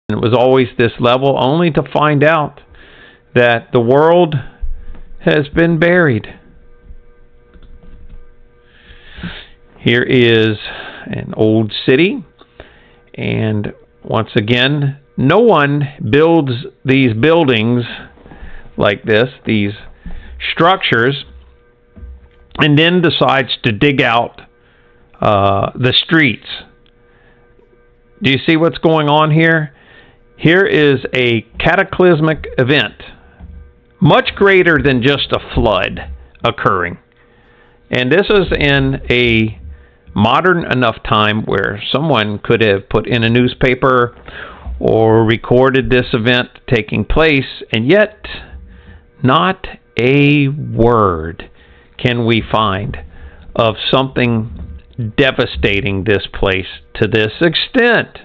It was always this level, only to find out that the world has been buried. Here is an old city, and once again, no one builds these buildings like this, these structures, and then decides to dig out the streets. Do you see what's going on here? Here is a cataclysmic event, much greater than just a flood occurring. And this is in a modern enough time where someone could have put in a newspaper or recorded this event taking place, and yet not a word can we find of something devastating this place to this extent.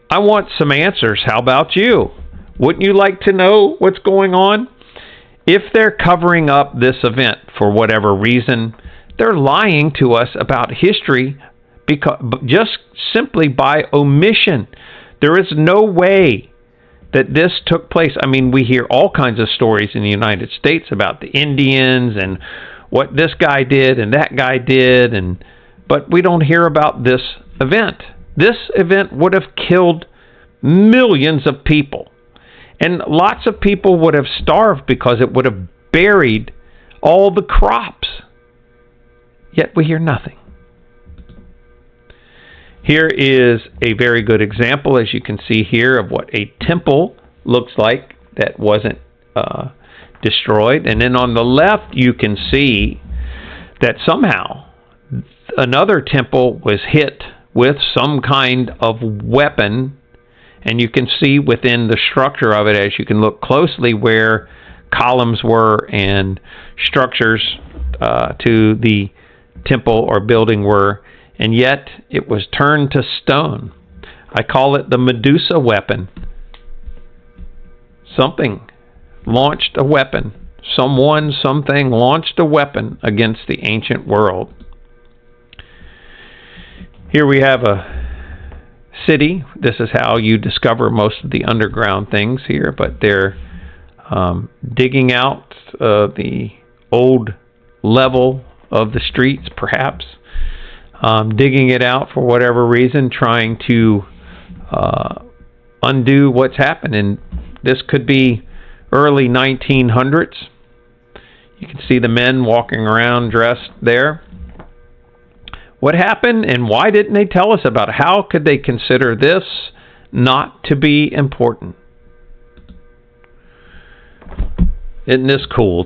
I want some answers. How about you? Wouldn't you like to know what's going on? If they're covering up this event for whatever reason, they're lying to us about history just simply by omission. There is no way that this took place. I mean, we hear all kinds of stories in the United States about the Indians and what this guy did and that guy did, but we don't hear about this event. This event would have killed millions of people, and lots of people would have starved because it would have buried all the crops. Yet we hear nothing. Here is a very good example, as you can see here, of what a temple looks like that wasn't destroyed. And then on the left, you can see that somehow another temple was hit with some kind of weapon. And you can see within the structure of it, as you can look closely, where columns were and structures to the temple or building were, and yet it was turned to stone. I call it the Medusa weapon. Something launched a weapon. Someone, something launched a weapon against the ancient world. Here we have a city. This is how you discover most of the underground things here, but they're digging out the old level of the streets, perhaps, digging it out for whatever reason, trying to undo what's happened. And this could be early 1900s. You can see the men walking around dressed there. What happened, and why didn't they tell us about it? How could they consider this not to be important? Isn't this cool?